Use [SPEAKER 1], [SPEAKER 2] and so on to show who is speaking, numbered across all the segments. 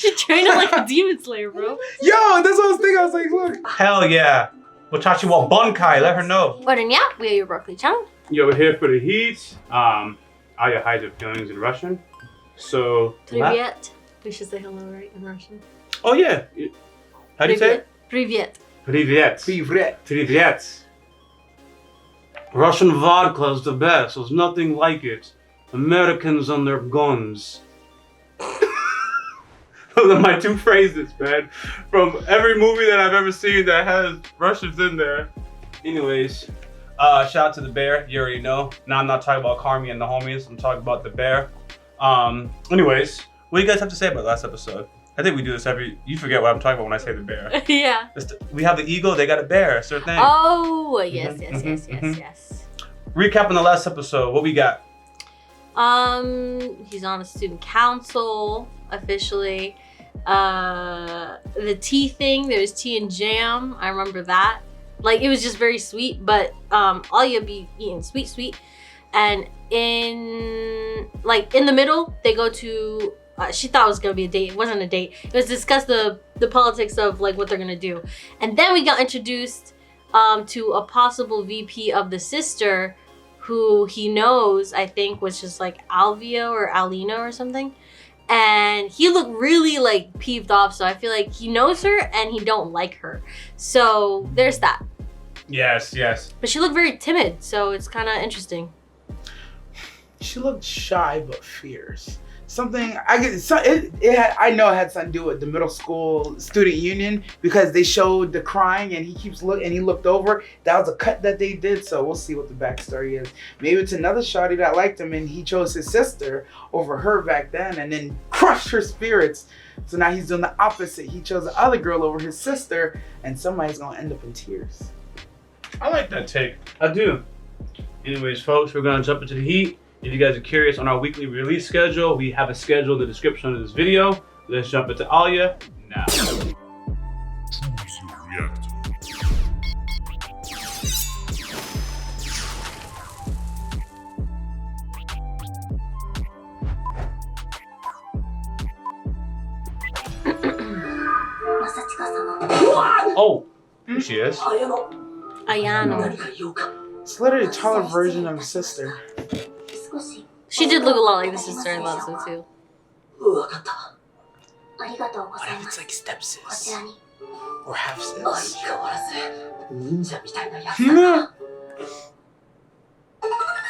[SPEAKER 1] She trained him like a demon slayer, bro.
[SPEAKER 2] Yo, that's what I was thinking. I was like, look.
[SPEAKER 3] Hell yeah. Wachachi wa Bunkai, let her know.
[SPEAKER 1] But yeah, we are your Yaboyrocklee channel.
[SPEAKER 4] Yeah, we're here for the heat. Alya hides her feelings in Russian. So.
[SPEAKER 1] Привет. We should say hello, right, in Russian.
[SPEAKER 4] Oh yeah. How do you say it?
[SPEAKER 1] Привет.
[SPEAKER 4] Привет.
[SPEAKER 2] Привет.
[SPEAKER 4] Привет. Russian vodka is the best. There's nothing like it. Americans and their guns. Those are my two phrases, man. From every movie that I've ever seen that has Russians in there. Anyways, shout out to the bear. You already know. Now I'm not talking about Carmi and the homies. I'm talking about the bear. Anyways, what do you guys have to say about last episode? I think we do this you forget what I'm talking about when I say the bear.
[SPEAKER 1] Yeah.
[SPEAKER 4] We have the eagle, they got a bear. It's their thing.
[SPEAKER 1] Oh, yes.
[SPEAKER 4] Recap on the last episode. What we got?
[SPEAKER 1] He's on a student council officially. The tea thing, there's tea and jam. I remember that. Like, it was just very sweet, but Alya be eating sweet. And in the middle, they go to she thought it was gonna be a date. It wasn't a date. It was discuss the politics of like what they're gonna do. And then we got introduced to a possible VP of the sister who he knows, I think, was just like Alvia or Alina or something. And he looked really like peeved off, so I feel like he knows her and he don't like her. So there's that.
[SPEAKER 4] Yes.
[SPEAKER 1] But she looked very timid, so it's kind of interesting.
[SPEAKER 2] She looked shy but fierce. Something I know it had something to do with the middle school student union because they showed the crying and he looked over. That was a cut that they did, so we'll see what the backstory is. Maybe it's another shawty that liked him and he chose his sister over her back then and then crushed her spirits. So now he's doing the opposite. He chose the other girl over his sister and somebody's gonna end up in tears.
[SPEAKER 4] I like that take. I do. Anyways, folks, we're gonna jump into the heat. If you guys are curious on our weekly release schedule, we have a schedule in the description of this video. Let's jump into Alya now. Oh, here she is.
[SPEAKER 1] Ayano.
[SPEAKER 2] It's literally a taller version of his sister.
[SPEAKER 1] She did look a lot like the sister, I thought so too.
[SPEAKER 2] What if it's like stepsis? Or half sis?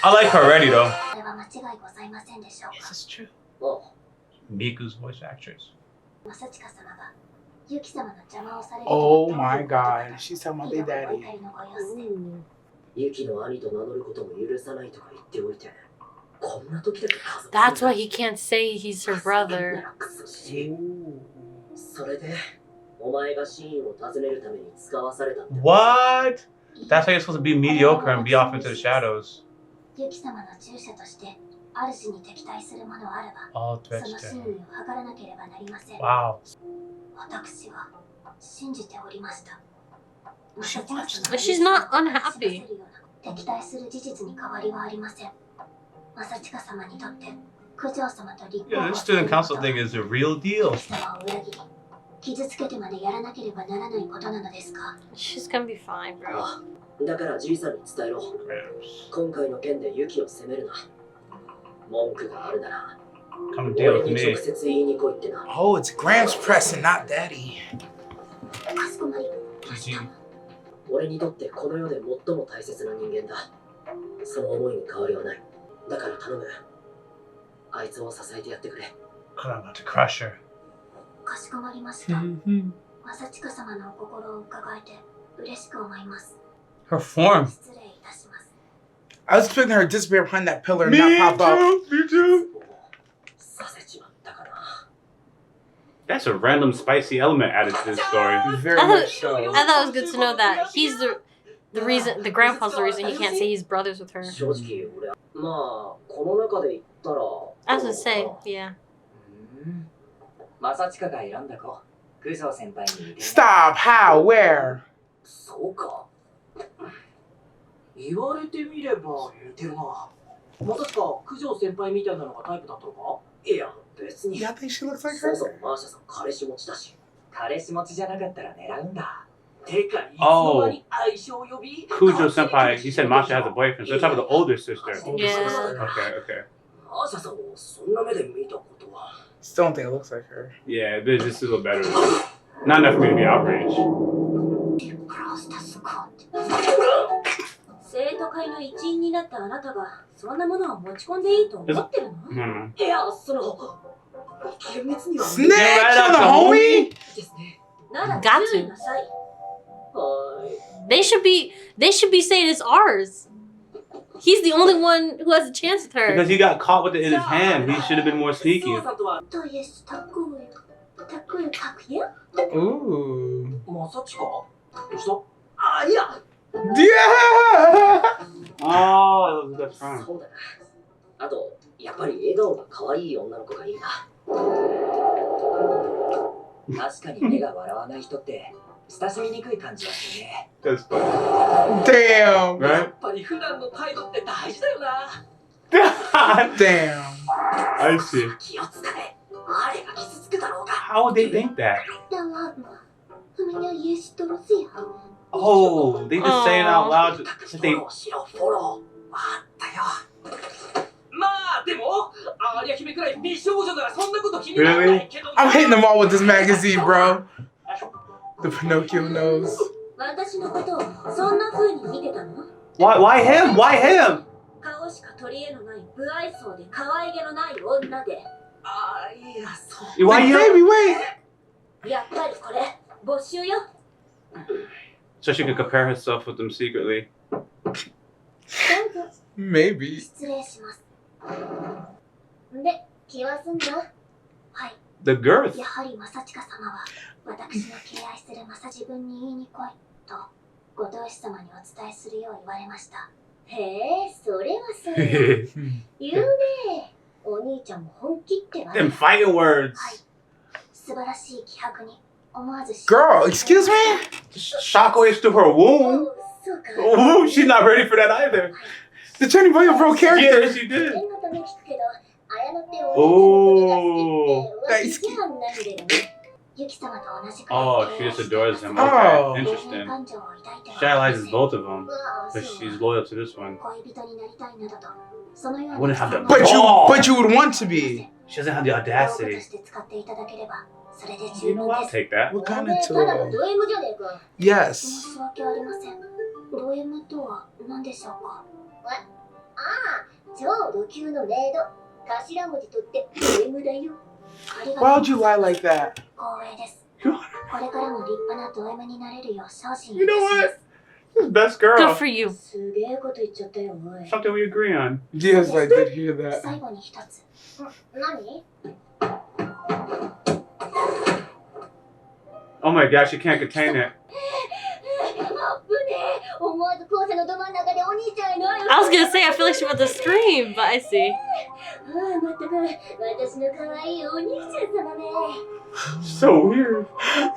[SPEAKER 4] I like her already though.
[SPEAKER 2] This is true.
[SPEAKER 4] Miku's voice actress.
[SPEAKER 2] Oh my god, she's talking about their daddy.
[SPEAKER 1] That's why he can't say he's her brother.
[SPEAKER 4] What? That's why you're supposed to be mediocre and be off into the shadows. Oh, wow.
[SPEAKER 1] But she's not unhappy.
[SPEAKER 4] Yeah, this student council thing is a real deal.
[SPEAKER 1] She's gonna be fine, bro.
[SPEAKER 4] Come deal with me.
[SPEAKER 2] Oh, it's Gramps pressing, not daddy.
[SPEAKER 4] GG. I'm about to crush her. Her form.
[SPEAKER 2] I was expecting her to disappear behind that pillar and not pop up.
[SPEAKER 4] Me too. That's a random spicy element added to this story.
[SPEAKER 2] Very much so.
[SPEAKER 1] I thought it was good to know that he's the reason, the grandpa's the reason he can't say he's brothers with her. I was gonna say, yeah.
[SPEAKER 2] Stop! How? Where?
[SPEAKER 5] 言われてみれば似てるな。まさか九条先輩みたいなのがタイプだったのか？いや、別に
[SPEAKER 2] Yeah, I think she looks like
[SPEAKER 5] そもそも
[SPEAKER 2] her.
[SPEAKER 5] マーシャさん彼氏持ちだし。彼氏持ちじゃなかったら狙うんだ。てか、いつの間に相性呼び
[SPEAKER 4] Kujo senpai, he said Masha has a boyfriend, so they're talking about the older sister.
[SPEAKER 1] Yeah.
[SPEAKER 4] Okay, okay.
[SPEAKER 5] マーシャさんをそんな目で見たことは。
[SPEAKER 2] Still don't think it looks like her.
[SPEAKER 4] Yeah, this is a little better. Not enough for me to be outraged.
[SPEAKER 6] 生徒会の一員になったあなたがそんなものを持ち込んでいいと思ってるの？
[SPEAKER 4] Hmm.
[SPEAKER 5] いや、その厳密には
[SPEAKER 2] Snitch on the homie?
[SPEAKER 5] ですね。
[SPEAKER 6] なら
[SPEAKER 1] Got
[SPEAKER 6] 注意
[SPEAKER 1] to.
[SPEAKER 6] なさい。
[SPEAKER 5] はい。
[SPEAKER 1] They should be saying it's ours. He's the only one who has a chance with her.
[SPEAKER 4] Because he got caught with it in his hand. He should have been more sneaky.
[SPEAKER 5] そうさんとは
[SPEAKER 6] というタクイカクヤ？
[SPEAKER 2] Ooh.
[SPEAKER 5] まさちか？どうした？あ、いや。
[SPEAKER 2] Yeah!
[SPEAKER 4] Oh, that's fine.
[SPEAKER 5] そうだな。あと、やっぱり笑顔が可愛い女の子がいいな。確かに目が笑わない人って親しみにくい感じがするね。
[SPEAKER 4] That's funny.
[SPEAKER 2] Damn.
[SPEAKER 5] やっぱり普段の態度って大事だよな。
[SPEAKER 2] Damn.
[SPEAKER 4] I see.
[SPEAKER 5] 気を使え。あれが傷つくだろうが。
[SPEAKER 4] How would they think that? Oh, they just saying out loud.
[SPEAKER 5] フ
[SPEAKER 4] That
[SPEAKER 5] ォ
[SPEAKER 4] they,
[SPEAKER 5] ローしろ、フォロー。わかったよ。まあでも、アーリア姫くらい美少女ならそんなこと気にならないけど。
[SPEAKER 2] I'm hitting them all with this magazine, bro. The Pinocchio nose.
[SPEAKER 6] 私のことをそんな風に見てたの？
[SPEAKER 4] why him? Why him?
[SPEAKER 6] 顔しか取り柄のない不愛想で可愛げのない女で。
[SPEAKER 5] ああ、いや、そう。
[SPEAKER 4] Why
[SPEAKER 2] Like,
[SPEAKER 4] you?
[SPEAKER 2] baby, wait.
[SPEAKER 6] やっぱりこれ没収よ。
[SPEAKER 4] So she could compare herself with them secretly.
[SPEAKER 6] どうぞ
[SPEAKER 2] Maybe.
[SPEAKER 6] 失礼します。で、気は済んだ？はい。
[SPEAKER 4] The girth.
[SPEAKER 6] やはり正親様は私の敬愛する正自分に言いに来いとご当主様にお伝えするよう言われました。へえ、それはそれ。言うね。お兄ちゃんも本気ってわね。
[SPEAKER 4] Them fighting words.
[SPEAKER 6] 素晴らしい気迫に思わず。
[SPEAKER 2] Girl, excuse me?
[SPEAKER 4] Shockwaves through her womb.
[SPEAKER 6] そうか。
[SPEAKER 4] Ooh, she's not ready for that either.
[SPEAKER 2] The Johnny Boy bro
[SPEAKER 4] Yeah,
[SPEAKER 2] character.
[SPEAKER 4] she did.
[SPEAKER 6] 念のため聞くけど、綾乃ってお兄ちゃんのことが好きって私批判なんだよね。ユキ様と同じくらい
[SPEAKER 4] Oh, she just adores him.
[SPEAKER 2] Oh.
[SPEAKER 4] Okay, interesting. She idolizes both of them, but she's loyal to this one.
[SPEAKER 6] 恋人になりたいなどと、そのような
[SPEAKER 4] Wouldn't have the
[SPEAKER 2] But you would want to be.
[SPEAKER 4] She doesn't have the
[SPEAKER 6] 道具
[SPEAKER 4] audacity.
[SPEAKER 6] として使っていただければ、それで
[SPEAKER 4] You
[SPEAKER 6] 十
[SPEAKER 4] know
[SPEAKER 6] 分
[SPEAKER 4] what?
[SPEAKER 6] で
[SPEAKER 4] I'll
[SPEAKER 6] す。
[SPEAKER 4] take that.
[SPEAKER 2] What kind
[SPEAKER 6] お
[SPEAKER 2] of
[SPEAKER 6] めえただの
[SPEAKER 2] tool?
[SPEAKER 6] ド M じゃねえか。
[SPEAKER 2] Yes.
[SPEAKER 6] 申し訳ありません。ド M とは何でしょうか？ああ、超ド級のメイド。頭文字取ってド M だよ。ありがとう。
[SPEAKER 2] Why would you lie like that?
[SPEAKER 6] 光栄です。これからも立派なド M になれるよう精進い
[SPEAKER 4] You
[SPEAKER 6] た
[SPEAKER 4] know
[SPEAKER 6] しま
[SPEAKER 4] what?
[SPEAKER 6] す。
[SPEAKER 4] Best
[SPEAKER 1] Good
[SPEAKER 4] girl.
[SPEAKER 1] for you.
[SPEAKER 6] すげえこと言っちゃったよ、おい。
[SPEAKER 4] Something we agree on.
[SPEAKER 2] Yes, I did hear that.
[SPEAKER 6] 最後に一つ。何？
[SPEAKER 4] Oh my gosh, she can't contain it.
[SPEAKER 6] あぶねえ。思わず校舎のど真ん中でお兄ちゃんへの愛を。
[SPEAKER 1] I was gonna say I feel like she's about to scream, but I see.
[SPEAKER 6] ああ、まったく私の可愛いお兄ちゃん様ね。
[SPEAKER 4] So weird.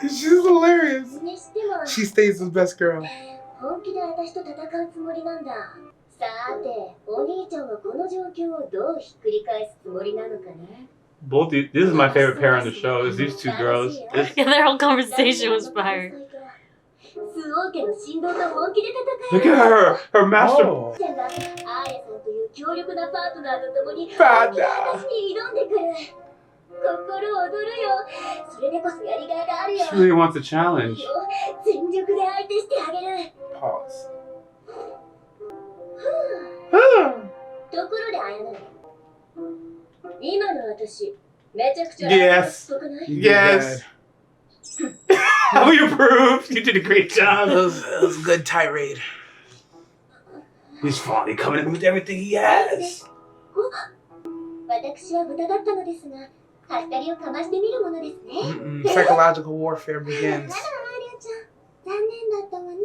[SPEAKER 2] She's hilarious.
[SPEAKER 6] にしても
[SPEAKER 2] She stays the best girl.
[SPEAKER 6] 本気で私と戦うつもりなんだ。さて、お兄ちゃんはこの状況をどうひっくり返すつもりなのかな。
[SPEAKER 4] Both these, this is my favorite pair on the show. Is these two girls? It's,
[SPEAKER 1] Yeah, their whole conversation was fire.
[SPEAKER 6] スオー家の振動と本気で戦
[SPEAKER 4] look at her. Her master.
[SPEAKER 2] Oh.
[SPEAKER 6] う。ちゃんがアーヤさんという強力なパートナーと共に
[SPEAKER 2] パートナー
[SPEAKER 6] 本気で私に挑んでくる。心躍るよ。それでこそやりがいがあるよ。
[SPEAKER 4] She really wants a challenge.
[SPEAKER 6] 全力で相手してあげる。
[SPEAKER 2] Pause.
[SPEAKER 6] ところで綾乃。今の私、めちゃくちゃ
[SPEAKER 4] Yes.
[SPEAKER 6] っぽくない？
[SPEAKER 4] Yes. We approve. You did a great job.
[SPEAKER 2] It was a good tirade.
[SPEAKER 4] He's finally coming in with everything he has.
[SPEAKER 6] 私は豚だったのですが、はったりをかましてみるものですね。
[SPEAKER 2] Psychological warfare
[SPEAKER 6] あら、ア
[SPEAKER 2] begins.
[SPEAKER 6] リアちゃん、残念だったわね。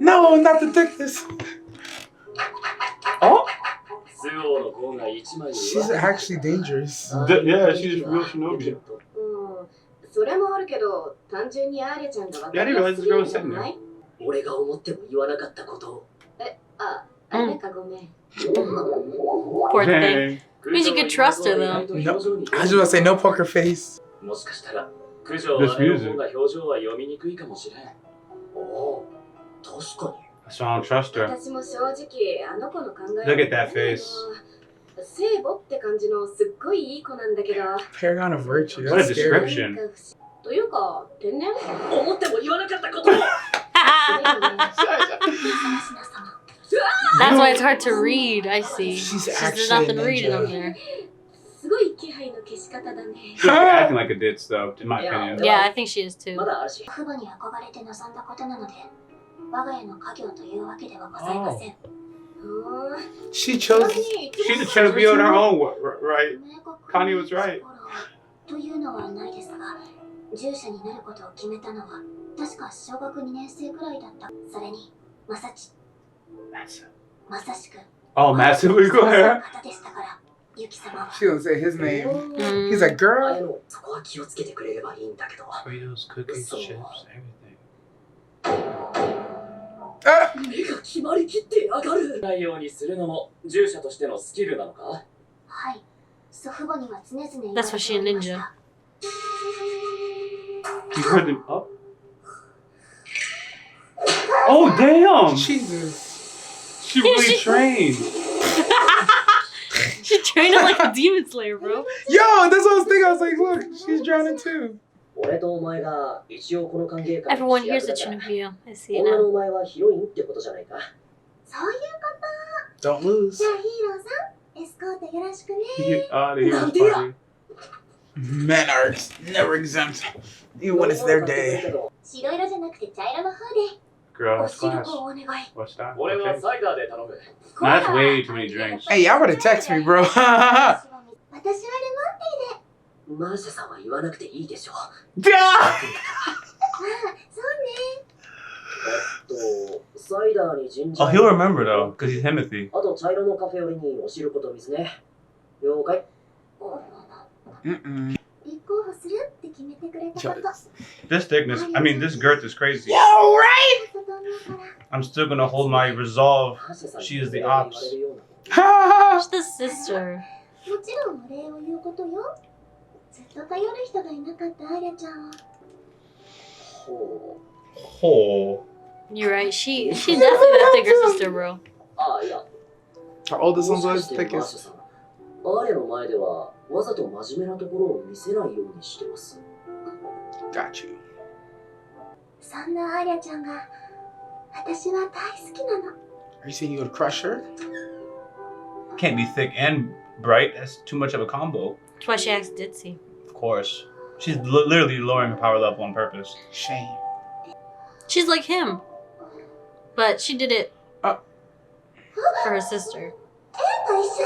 [SPEAKER 2] No, not the thickness.
[SPEAKER 4] Oh,
[SPEAKER 5] スオの方が一枚
[SPEAKER 2] She's actually dangerous.
[SPEAKER 4] yeah, she's real shinobi.
[SPEAKER 6] それもあるけど、単純にアーリャちゃんが分
[SPEAKER 4] Yeah, I
[SPEAKER 6] かり
[SPEAKER 4] didn't
[SPEAKER 6] や
[SPEAKER 4] realize
[SPEAKER 6] す
[SPEAKER 4] this
[SPEAKER 6] ぎ
[SPEAKER 4] girl
[SPEAKER 6] る
[SPEAKER 4] was
[SPEAKER 6] んじゃ
[SPEAKER 4] sitting
[SPEAKER 6] な
[SPEAKER 4] there.
[SPEAKER 6] い？
[SPEAKER 5] 俺が思っても言わなかったことを。
[SPEAKER 6] なんかごめん。
[SPEAKER 1] Poor thing.
[SPEAKER 4] Dang.
[SPEAKER 1] Means you could trust her though.
[SPEAKER 2] No, I was just about to say no poker face.
[SPEAKER 5] もしかしたら九条
[SPEAKER 4] This
[SPEAKER 5] はの
[SPEAKER 4] music.
[SPEAKER 5] 方が表情は読みにくいかもしれん。おお、確かに。
[SPEAKER 4] So I don't trust her.
[SPEAKER 6] 私も正直あの子の考え
[SPEAKER 4] Look at that face.
[SPEAKER 6] 聖母って感じのすっごいいい子なんだけど
[SPEAKER 2] Paragon of virtue.
[SPEAKER 4] What a
[SPEAKER 2] That's scary.
[SPEAKER 4] description.
[SPEAKER 6] というか天然
[SPEAKER 5] 思っても言わなかったことを。
[SPEAKER 1] That's why it's hard to read. I see.
[SPEAKER 2] She's
[SPEAKER 1] There's
[SPEAKER 2] actually
[SPEAKER 1] nothing
[SPEAKER 2] a
[SPEAKER 1] reading
[SPEAKER 2] ninja.
[SPEAKER 1] up there.
[SPEAKER 6] すごい気配の消し方だね
[SPEAKER 4] She's acting like a ditz, though, in my opinion.
[SPEAKER 1] Yeah, I think she is too.
[SPEAKER 5] まだあるし。
[SPEAKER 6] 父母に憧れて望んだことなので我が家の家業というわけではございません
[SPEAKER 2] She chose.
[SPEAKER 4] She should be on her own, right? Connie was right.
[SPEAKER 6] というのはないですが従者になることを決めたのは確か小学2年生くらいだったそれにまさしく
[SPEAKER 4] Oh, massively go ahead.
[SPEAKER 6] 方でしたからユキ様は
[SPEAKER 2] She gonna say his name.
[SPEAKER 1] Mm.
[SPEAKER 2] He's like,
[SPEAKER 5] あ
[SPEAKER 2] girl.
[SPEAKER 5] のそこは気をつけてくれればいいんだけど。
[SPEAKER 4] Fritos, cookies,
[SPEAKER 5] So-
[SPEAKER 4] chips, everything.
[SPEAKER 2] Ah!
[SPEAKER 5] 目が決まりきってやがる。ないようにするのも従者としてのスキルなのか。
[SPEAKER 6] はい祖父母には常々言わ
[SPEAKER 1] That's
[SPEAKER 6] れ
[SPEAKER 1] why
[SPEAKER 6] て
[SPEAKER 1] she a
[SPEAKER 6] おりまし
[SPEAKER 1] ninja.
[SPEAKER 6] た
[SPEAKER 4] You heard them up? Oh, damn!
[SPEAKER 2] Jesus.
[SPEAKER 4] She really trained.
[SPEAKER 1] She trained him like a demon slayer, bro.
[SPEAKER 2] Yo, that's what I was thinking. I was like, look, she's drowning too.
[SPEAKER 5] 俺とお前が一応この歓迎会
[SPEAKER 1] Everyone
[SPEAKER 5] の
[SPEAKER 1] here's
[SPEAKER 5] 主
[SPEAKER 1] the
[SPEAKER 5] 役だ
[SPEAKER 1] chin
[SPEAKER 5] か
[SPEAKER 1] of you. I see
[SPEAKER 5] ら
[SPEAKER 1] it
[SPEAKER 5] 女の
[SPEAKER 1] now.
[SPEAKER 5] お前はヒロインってことじゃないか。
[SPEAKER 6] そういう
[SPEAKER 2] Don't lose.
[SPEAKER 6] じゃあヒーローさんエスコートよろしくね
[SPEAKER 4] Get out of here,
[SPEAKER 5] Not there.
[SPEAKER 4] party.
[SPEAKER 2] Men are never exempt, even when it's their day.
[SPEAKER 6] 白色じゃなくて茶色の方で
[SPEAKER 4] Girl,
[SPEAKER 6] お
[SPEAKER 4] that's
[SPEAKER 6] 汁
[SPEAKER 4] glass.
[SPEAKER 6] 粉をお願い
[SPEAKER 4] What's that?
[SPEAKER 5] 俺は
[SPEAKER 4] Okay.
[SPEAKER 5] サイダーで頼む。
[SPEAKER 4] Nah, that's way too many drinks.
[SPEAKER 2] Hey, y'all better text me, bro.
[SPEAKER 6] 私はレモンテ
[SPEAKER 5] マーシャさんは言わなくていいでしょ。
[SPEAKER 2] Yeah!
[SPEAKER 6] ィーでそうね
[SPEAKER 5] サイダーにジンジャ
[SPEAKER 4] Oh,
[SPEAKER 5] ー
[SPEAKER 4] he'll remember though, because he's Timothy.
[SPEAKER 5] あと茶色のカフェオレにお汁粉と水ね。了解。
[SPEAKER 2] Mm-mm.
[SPEAKER 6] 立候補するって決めてくれたこと
[SPEAKER 4] This thickness, I mean, this girth is crazy.
[SPEAKER 2] Yo, right?
[SPEAKER 6] だと思うから
[SPEAKER 4] I'm still gonna hold my resolve.
[SPEAKER 5] マーシャさんに
[SPEAKER 4] She is the
[SPEAKER 5] 言われ
[SPEAKER 4] ops.
[SPEAKER 5] るような
[SPEAKER 1] She's the sister.
[SPEAKER 6] もちろんお礼を言うことよずっと頼る人がいなかったアリャちゃんは
[SPEAKER 5] ほう。
[SPEAKER 4] Oh.
[SPEAKER 1] You're right. She's definitely the thicker sister, bro.
[SPEAKER 5] あ、いや。
[SPEAKER 2] Her oldest
[SPEAKER 5] も
[SPEAKER 2] one's
[SPEAKER 5] しか
[SPEAKER 2] always
[SPEAKER 5] してマーシャ
[SPEAKER 2] thickest.
[SPEAKER 5] さん、アーレの前ではわざと真面目なところを見せないようにしてます。
[SPEAKER 2] Got you.
[SPEAKER 6] そんなアリャちゃんが私は大好きなの
[SPEAKER 2] Are you saying you would crush her?
[SPEAKER 4] Can't be thick and bright. That's too much of a combo.
[SPEAKER 1] That's why she acts ditzy.
[SPEAKER 4] Of course. She's literally lowering her power level on purpose.
[SPEAKER 2] Shame.
[SPEAKER 1] She's like him. But she did it
[SPEAKER 2] Oh.
[SPEAKER 1] for her sister.
[SPEAKER 6] と一緒す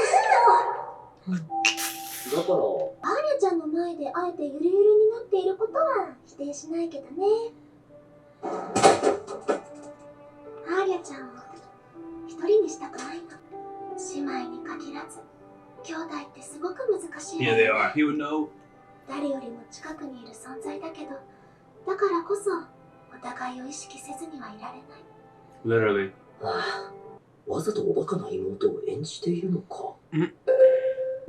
[SPEAKER 5] だから、
[SPEAKER 6] るアリャちゃんの前であえてゆるゆるになっていることは否定しないけどねアリャちゃんを一人にしたくないの姉妹に限らず兄弟ってすごく難しいわ
[SPEAKER 4] Yeah, they are. He would know.
[SPEAKER 6] 誰よりも近くにいる存在だけどだからこそお互いを意識せずにはいられない
[SPEAKER 4] Literally.
[SPEAKER 5] はあ、わざとおバカな妹を演じているのか。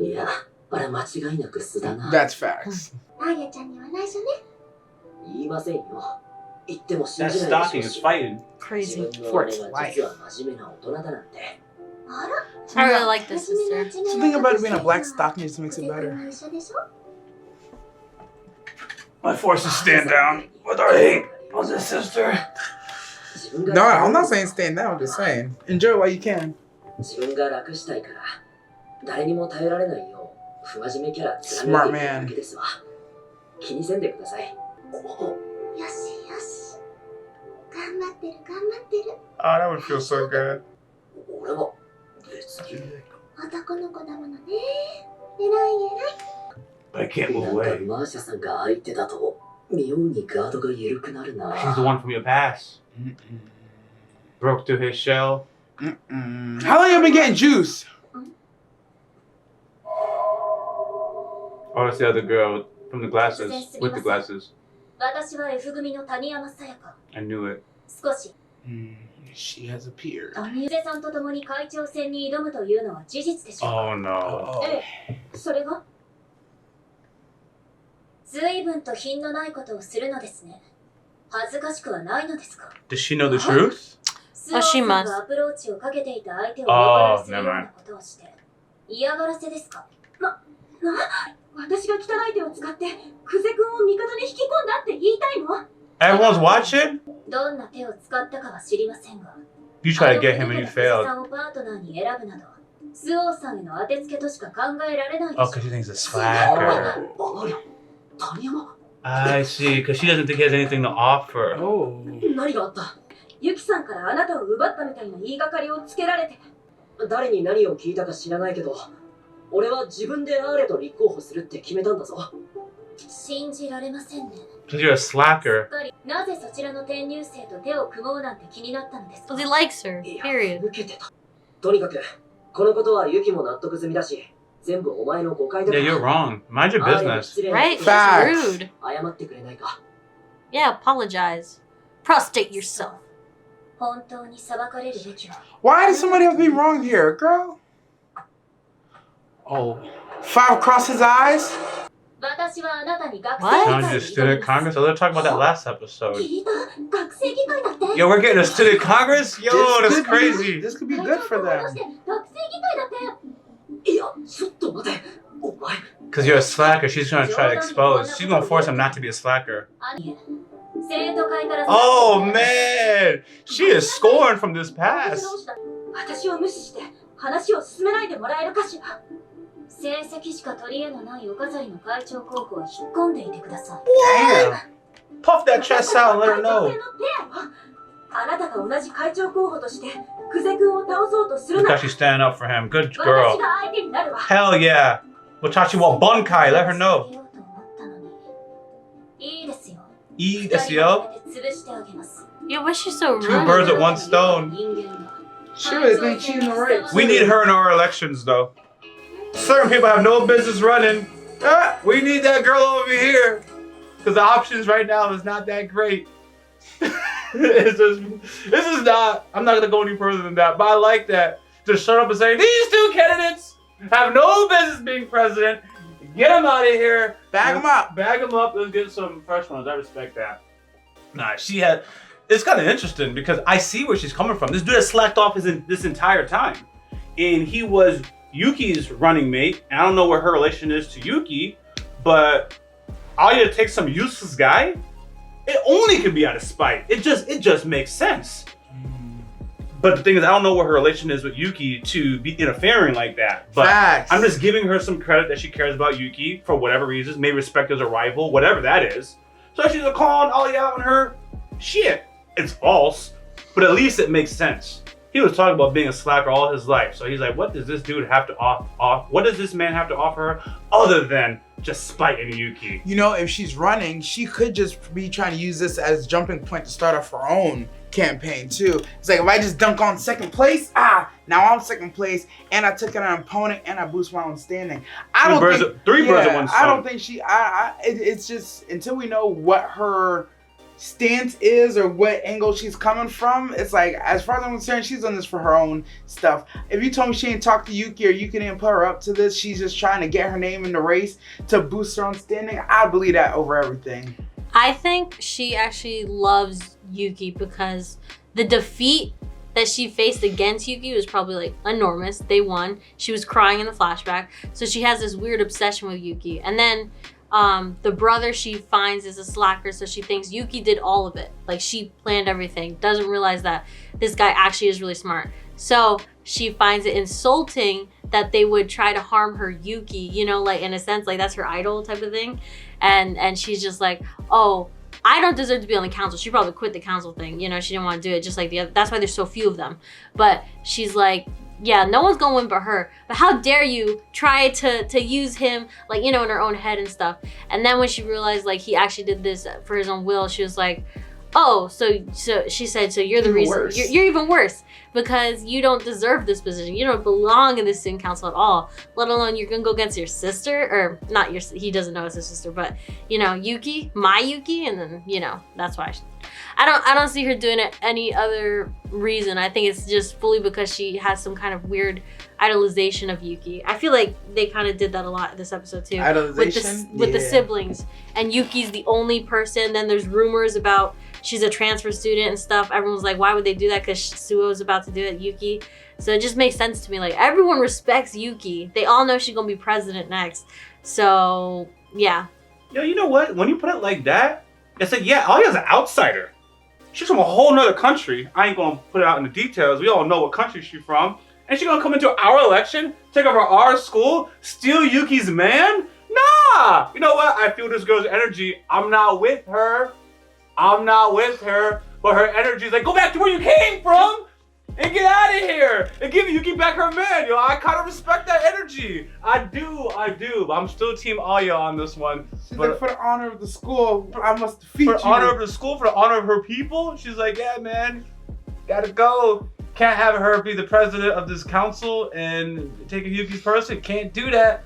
[SPEAKER 5] いや、あれ間違いなく素だな。
[SPEAKER 2] That's facts.
[SPEAKER 6] アーヤちゃんには内緒ね
[SPEAKER 5] 言いませんよ。言っても信
[SPEAKER 4] That
[SPEAKER 5] じない
[SPEAKER 4] stocking
[SPEAKER 5] でしょ
[SPEAKER 4] is
[SPEAKER 5] うし。
[SPEAKER 4] fighting.
[SPEAKER 5] 自
[SPEAKER 1] Crazy.
[SPEAKER 5] 分の姉が実は真面目な大人だなんて。
[SPEAKER 6] あら
[SPEAKER 1] I really like this sister.
[SPEAKER 2] Something about it being a black stocking just makes it better.
[SPEAKER 6] 一緒でしょ
[SPEAKER 4] My forces stand down with our hate on this sister.
[SPEAKER 2] No, I'm not saying stand down. I'm just saying enjoy while you can.
[SPEAKER 5] 自分が楽したいから、誰にも頼られないよう、不真面目キャラ
[SPEAKER 2] Smart
[SPEAKER 5] 貫いている
[SPEAKER 2] man.
[SPEAKER 5] だけですわ。気にせんでください。
[SPEAKER 6] よしよし頑張ってる頑張ってる
[SPEAKER 4] Oh, that would feel so good.
[SPEAKER 5] 俺は別に。
[SPEAKER 6] 男の子だものね偉い偉い
[SPEAKER 4] But I can't
[SPEAKER 5] なんかマーシャさんが相手だと妙にガードが緩くなるな。
[SPEAKER 4] She's the one from your past. Broke through his shell.
[SPEAKER 2] Mm-mm. How long you been getting juice?
[SPEAKER 4] Oh, that's the other girl from the glasses. With the glasses.
[SPEAKER 6] 私は F 組の谷山さやか
[SPEAKER 4] I knew it.
[SPEAKER 6] 少し
[SPEAKER 2] Mm. She has appeared.
[SPEAKER 6] ユゼさんと共に会長選に挑むというのは事実でしょうか
[SPEAKER 4] Oh no.
[SPEAKER 6] それが随分と品のないことをするのですね。恥ずかしくはないのですか
[SPEAKER 4] Does she know the truth?
[SPEAKER 6] スオさんがアプローチをかけていた相手を嫌がらせるようなことをして嫌がらせですか私が汚い手を使ってクゼ君を味方に引き込んだって言いたいの
[SPEAKER 4] Everyone's watching?
[SPEAKER 6] どんな手を使ったかは知りませんが
[SPEAKER 4] You try to get him and you
[SPEAKER 6] クゼ
[SPEAKER 4] failed.
[SPEAKER 6] さんをパートナーに選ぶなどスオさんへの当てつけとしか考えられないでし
[SPEAKER 4] Oh,
[SPEAKER 6] ょ
[SPEAKER 4] because she thinks it's slacker.
[SPEAKER 5] ありゃ、谷山
[SPEAKER 4] I see, because she doesn't think he has anything to offer.
[SPEAKER 2] Oh.
[SPEAKER 5] 何があった？
[SPEAKER 6] ユキさんからあなたを奪ったみたいな言いがかりをつけられて
[SPEAKER 5] 誰に何を聞いたか知らないけど、俺は自分でアーレと立候補するって決めたんだぞ。
[SPEAKER 6] 信じられませんね。
[SPEAKER 4] Because you're a slacker.
[SPEAKER 6] なぜそちらの転入生と手を組もうなんて気になったのですか
[SPEAKER 1] Because he likes her.
[SPEAKER 5] いや、
[SPEAKER 1] Period.
[SPEAKER 5] 受けてた。とにかく、このことはユキも納得済みだし、全部お前の誤解だか
[SPEAKER 4] Yeah,
[SPEAKER 5] ら。
[SPEAKER 4] you're wrong. Mind your
[SPEAKER 5] アーレに
[SPEAKER 4] business.
[SPEAKER 5] 失礼な
[SPEAKER 1] Right?
[SPEAKER 5] ことを
[SPEAKER 1] That's rude.
[SPEAKER 5] 謝ってくれないか。
[SPEAKER 1] Yeah, apologize. Prostate yourself.
[SPEAKER 6] 本当に裁かれるべきは
[SPEAKER 2] Why does somebody have to be wrong here, girl? Oh. 5 across his eyes?
[SPEAKER 6] 私はあなたに学生
[SPEAKER 1] What?
[SPEAKER 6] 議
[SPEAKER 4] Challenge
[SPEAKER 6] 会
[SPEAKER 4] the
[SPEAKER 6] に
[SPEAKER 4] student
[SPEAKER 6] 挑みます
[SPEAKER 4] congress? Oh, they're talking about that last episode.
[SPEAKER 6] 聞いた学生議会だって
[SPEAKER 4] Yo, we're getting a student congress? Yo, that's
[SPEAKER 2] could be-
[SPEAKER 4] crazy.
[SPEAKER 2] this could be good for
[SPEAKER 6] 会長候補と
[SPEAKER 2] them.
[SPEAKER 6] して学生議会だって
[SPEAKER 5] いや、ちょっと待て。お前、
[SPEAKER 4] Because you're a slacker, she's gonna try to expose. She's gonna force him not to be a slacker.
[SPEAKER 6] 兄生徒会から
[SPEAKER 4] Oh man! She is scorned from this past.
[SPEAKER 6] 私を無視して話を進めないでもらえるかしら成績しか取り柄のないお飾りの会長候補は引っ込んでいてください
[SPEAKER 2] Damn.
[SPEAKER 4] Puff that chest out and let her
[SPEAKER 6] 会長
[SPEAKER 4] know.
[SPEAKER 6] 選のペアよあなたが同じ会長候補としてクゼ君を倒そうとするな
[SPEAKER 4] Look
[SPEAKER 6] ら
[SPEAKER 4] how she's standing up for him. Good
[SPEAKER 6] 私
[SPEAKER 4] girl.
[SPEAKER 6] が相手になるわ
[SPEAKER 4] Hell yeah. Watashi wa Bunkai, let her know.
[SPEAKER 6] いいですよ
[SPEAKER 4] E, SEO?
[SPEAKER 6] 潰してあげます
[SPEAKER 1] Yeah, why is she so
[SPEAKER 4] Two
[SPEAKER 1] rude?
[SPEAKER 4] birds with one stone.
[SPEAKER 6] 人間が
[SPEAKER 2] She would think she's in the right.
[SPEAKER 4] We need her in our elections, though. Certain people have no business running. Ah, we need that girl over here. Because the options right now is not that great. It's just, this is not, I'm not going to go any further than that. But I like that. Just shut up and say, these two candidates have no business being president. Get them out of here.
[SPEAKER 2] Bag 'em up.
[SPEAKER 4] Bag them up. Let's get some fresh ones. I respect that. Nah, she had, it's kind of interesting because I see where she's coming from. This dude has slacked off this entire time. And he was Yuki's running mate. And I don't know what her relation is to Yuki, but Alya takes some useless guy. It only can be out of spite. It just makes sense. But the thing is, I don't know what her relation is with Yuki to be interfering like that. But
[SPEAKER 2] Facts.
[SPEAKER 4] I'm just giving her some credit that she cares about Yuki for whatever reasons. Maybe respect as a rival, whatever that is. So she's calling Alya out on her shit. It's false, but at least it makes sense. He was talking about being a slacker all his life. So he's like, what does this dude have to offer? What does this man have to offer her other than just spiting Yuki?
[SPEAKER 2] You know, if she's running, she could just be trying to use this as jumping point to start off her own campaign too. It's like if I just dunk on second place, now I'm second place, and I took out an opponent, and I boost my own standing.
[SPEAKER 4] Three birds at one stone.
[SPEAKER 2] I don't think she. It's just until we know what her stance is or what angle she's coming from. It's like as far as I'm concerned, she's done this for her own stuff. If you told me she didn't talk to Yuki or Yuki didn't put her up to this, she's just trying to get her name in the race to boost her own standing, I believe that over everything.
[SPEAKER 1] I think she actually loves Yuki because the defeat that she faced against Yuki was probably like enormous. They won. She was crying in the flashback. So she has this weird obsession with Yuki. And then the brother she finds is a slacker, so she thinks Yuki did all of it. Like she planned everything. Doesn't realize that this guy actually is really smart. So she finds it insulting that they would try to harm her Yuki, you know, like in a sense, like that's her idol type of thing. And she's just like, oh, I don't deserve to be on the council. She probably quit the council thing. You know, she didn't want to do it just like the other. That's why there's so few of them. But she's like, yeah, no one's gonna win but her. But how dare you try to use him, like, you know, in her own head and stuff. And then when she realized like he actually did this for his own will, she was like, oh, so she said, so you're the
[SPEAKER 2] Even
[SPEAKER 1] reason.
[SPEAKER 2] worse.
[SPEAKER 1] You're even worse because you don't deserve this position. You don't belong in the student council at all. Let alone you're gonna go against your sister, or not your. He doesn't know it's his sister, but you know, Yuki, my Yuki, and then you know that's why. I don't see her doing it any other reason. I think it's just fully because she has some kind of weird idolization of Yuki. I feel like they kind of did that a lot in this episode too.
[SPEAKER 2] Idolization?
[SPEAKER 1] With the siblings. And Yuki's the only person. Then there's rumors about she's a transfer student and stuff. Everyone's like, why would they do that? Because Suo's about to do it, Yuki. So it just makes sense to me. Like, everyone respects Yuki. They all know she's gonna be president next. So, yeah.
[SPEAKER 4] Yo, you know what? When you put it like that, it's like, yeah, Alya's an outsider. She's from a whole nother country. I ain't gonna put it out in the details. We all know what country she's from. And she's gonna come into our election, take over our school, steal Yuki's man? Nah! You know what? I feel this girl's energy. I'm not with her. But her energy is like, go back to where you came from and get out of here and give Yuki back her man. Yo, I kind of respect that energy. I do. But I'm still Team Alya on this one.
[SPEAKER 2] She's
[SPEAKER 4] But
[SPEAKER 2] like, for the honor of the school, I must defeat
[SPEAKER 4] for
[SPEAKER 2] you.
[SPEAKER 4] the honor of the school, for the honor of her people, she's like, yeah, man, gotta go. Can't have her be the president of this council and take Yuki's person. Can't do that.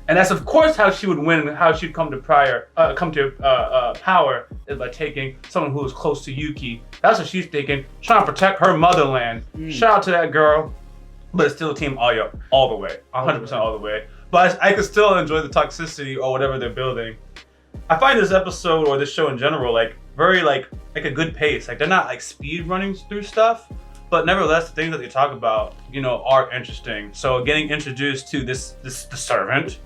[SPEAKER 4] And that's of course how she would win, how she'd come to power is by taking someone who is close to Yuki. That's what she's thinking, trying to protect her motherland. Shout out to that girl, but it's still Team Alya all the way, 100% all the way. But I could still enjoy the toxicity or whatever they're building. I find this episode or this show in general like very like a good pace. Like they're not like speed running through stuff, but nevertheless the things that they talk about, you know, are interesting. So getting introduced to the servant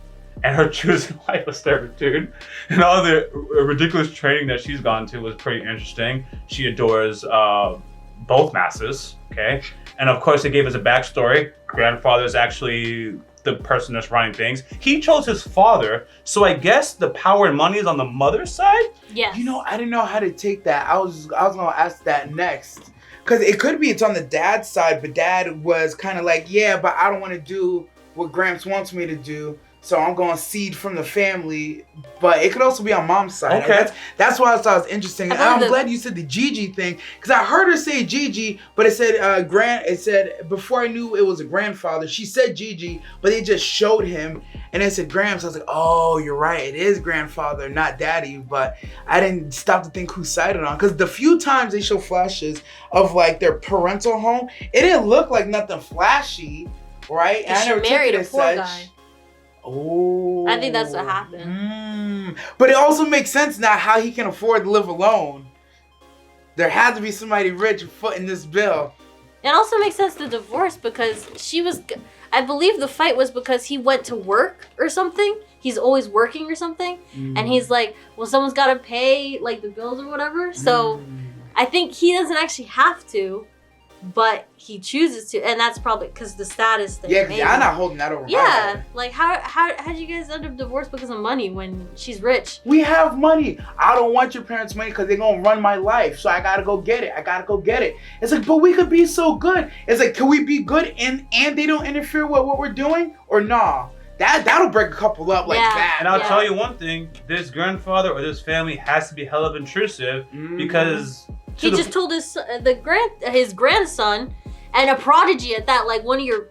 [SPEAKER 4] and her choosing life of servitude and all the ridiculous training that she's gone to was pretty interesting. She adores both masses, okay? And of course they gave us a backstory. Grandfather is actually the person that's running things. He chose his father, so I guess the power and money is on the mother's side?
[SPEAKER 1] Yes.
[SPEAKER 2] You know, I didn't know how to take that. I was gonna ask that next. Cause it could be it's on the dad's side, but dad was kind of like, yeah, but I don't want to do what Gramps wants me to do. So I'm going to cede from the family, but it could also be on mom's side.
[SPEAKER 4] Okay.
[SPEAKER 2] That's why I thought it was interesting. And I'm glad you said the Gigi thing, because I heard her say Gigi, but it said it said before I knew it was a grandfather. She said Gigi, but they just showed him, and it said Gramps. I was like, oh, you're right, it is grandfather, not daddy. But I didn't stop to think whose side it on, because the few times they show flashes of like their parental home, it didn't look like nothing flashy, right? And I never took
[SPEAKER 1] married
[SPEAKER 2] it
[SPEAKER 1] a
[SPEAKER 2] as
[SPEAKER 1] poor
[SPEAKER 2] such.
[SPEAKER 1] guy.
[SPEAKER 2] Oh.
[SPEAKER 1] I think that's what happened.
[SPEAKER 2] But it also makes sense now how he can afford to live alone. There had to be somebody rich footing this bill.
[SPEAKER 1] It also makes sense the divorce because I believe the fight was because he went to work or something. He's always working or something. And he's like, well, someone's got to pay like the bills or whatever. So I think he doesn't actually have to, but he chooses to, and that's probably because the status thing.
[SPEAKER 2] Yeah, because I'm not holding that over my
[SPEAKER 1] Yeah,
[SPEAKER 2] head.
[SPEAKER 1] like how'd you guys end up divorced because of money when she's rich?
[SPEAKER 2] We have money. I don't want your parents' money because they're going to run my life. So I got to go get it. It's like, but we could be so good. It's like, can we be good and they don't interfere with what we're doing? Or nah? That'll break a couple up like that.
[SPEAKER 4] And I'll tell you one thing, this grandfather or this family has to be hell of intrusive because
[SPEAKER 1] he just told his grandson, and a prodigy at that, like one of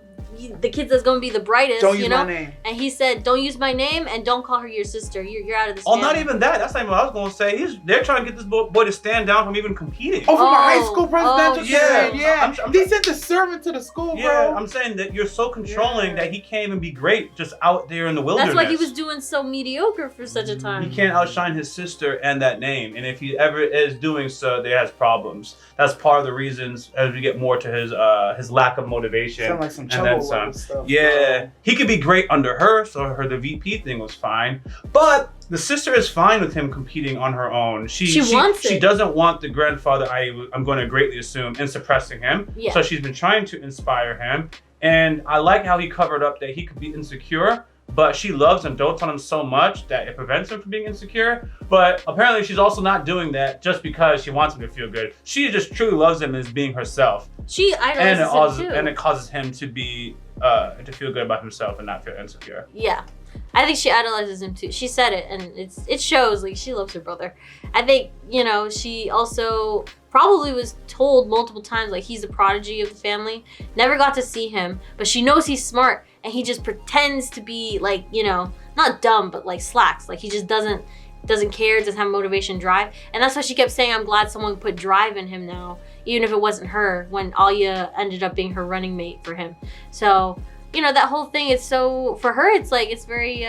[SPEAKER 1] the kids that's gonna be the brightest,
[SPEAKER 2] don't use my name.
[SPEAKER 1] And he said, don't use my name and don't call her your sister. You're out of this.
[SPEAKER 4] Oh,
[SPEAKER 1] family.
[SPEAKER 4] not even that. That's not even what I was gonna say. They're trying to get this boy to stand down from even competing.
[SPEAKER 2] Oh, from a high school presidential
[SPEAKER 4] yeah.
[SPEAKER 2] yeah. They sent the servant to the school,
[SPEAKER 4] yeah,
[SPEAKER 2] bro.
[SPEAKER 4] I'm saying that you're so controlling that he can't even be great just out there in the wilderness.
[SPEAKER 1] That's why he was doing so mediocre for such a time.
[SPEAKER 4] He can't outshine his sister and that name. And if he ever is doing so, they has problems. That's part of the reasons as we get more to his lack of motivation.
[SPEAKER 2] Sound like some
[SPEAKER 4] and
[SPEAKER 2] trouble
[SPEAKER 4] then
[SPEAKER 2] level
[SPEAKER 4] some.
[SPEAKER 2] stuff.
[SPEAKER 4] Yeah, he could be great under her, so the VP thing was fine. But the sister is fine with him competing on her own. She wants it. She doesn't want the grandfather, I'm going to greatly assume, in suppressing him. Yeah. So she's been trying to inspire him. And I like how he covered up that he could be insecure, but she loves and dotes on him so much that it prevents him from being insecure. But apparently she's also not doing that just because she wants him to feel good. She just truly loves him as being herself.
[SPEAKER 1] She idolizes him too.
[SPEAKER 4] And it causes him to be to feel good about himself and not feel insecure.
[SPEAKER 1] Yeah. I think she idolizes him too. She said it, and it shows. Like, she loves her brother. I think, she also probably was told multiple times, like, he's the prodigy of the family. Never got to see him, but she knows he's smart, and he just pretends to be, like, not dumb, but like slacks. Like, he just doesn't doesn't care, doesn't have motivation, drive. And that's why she kept saying, I'm glad someone put drive in him now, even if it wasn't her, when Alya ended up being her running mate for him. So, you know, that whole thing is so, for her, it's like, it's very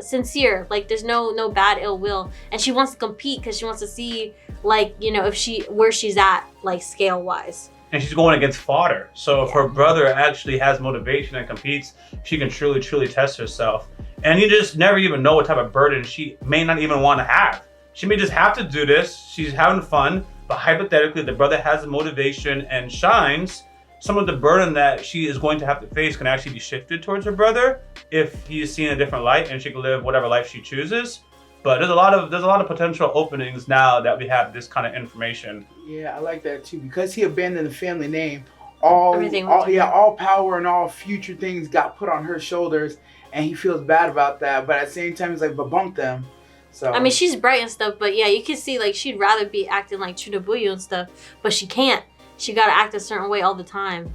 [SPEAKER 1] sincere. Like, there's no bad ill will. And she wants to compete because she wants to see, like, you know, where she's at, like, scale-wise.
[SPEAKER 3] And she's going against fodder. So if her brother actually has motivation and competes, she can truly, truly test herself. And you just never even know what type of burden she may not even want to have. She may just have to do this. She's having fun, but hypothetically, the brother has the motivation and shines. Some of the burden that she is going to have to face can actually be shifted towards her brother if he's seen a different light, and she can live whatever life she chooses. But there's a lot of potential openings now that we have this kind of information.
[SPEAKER 2] Yeah, I like that too, because he abandoned the family name. All power and all future things got put on her shoulders, and he feels bad about that. But at the same time, he's like, but bump them. So
[SPEAKER 1] I mean, she's bright and stuff, but yeah, you can see like she'd rather be acting like Chudabuyu and stuff, but she can't. She gotta act a certain way all the time.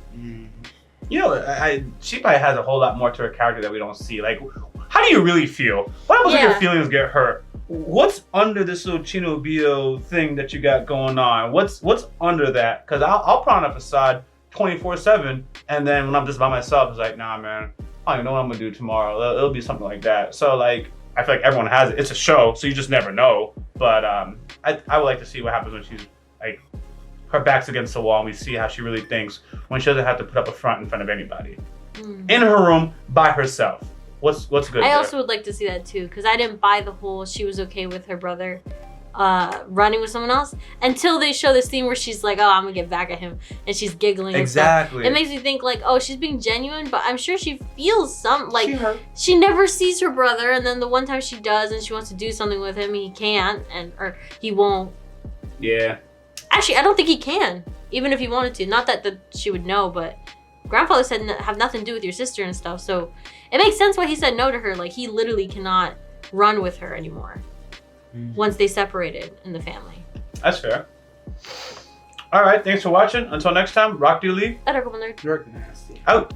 [SPEAKER 3] You know, she probably has a whole lot more to her character that we don't see. Like, how do you really feel? What happens when your feelings get hurt? What's under this little Chinobio thing that you got going on? What's under that? Because I'll put on a facade 24/7, and then when I'm just by myself, it's like, nah, man, I don't even know what I'm gonna do tomorrow. It'll be something like that. So like, I feel like everyone has it. It's a show, so you just never know. But I would like to see what happens when she's like, her back's against the wall, and we see how she really thinks when she doesn't have to put up a front in front of anybody. In her room, by herself. What's good
[SPEAKER 1] I also would like to see that too, because I didn't buy the whole she was okay with her brother running with someone else until they show this scene where she's like, oh, I'm gonna get back at him, and she's giggling.
[SPEAKER 3] Exactly.
[SPEAKER 1] It makes me think like, oh, she's being genuine, but I'm sure she feels some, like, she never sees her brother, and then the one time she does and she wants to do something with him, he can't, or he won't.
[SPEAKER 3] Yeah.
[SPEAKER 1] Actually, I don't think he can, even if he wanted to. Not that she would know, but grandfather said have nothing to do with your sister and stuff, so it makes sense why he said no to her. Like, he literally cannot run with her anymore once they separated in the family.
[SPEAKER 3] That's fair. All right, thanks for watching. Until next time, rock do leave.
[SPEAKER 2] Direct nasty.
[SPEAKER 3] Out.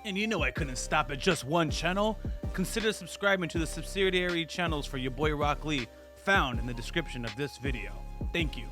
[SPEAKER 7] And you know I couldn't stop at just one channel. Consider subscribing to the subsidiary channels for Yaboyrocklee, found in the description of this video. Thank you.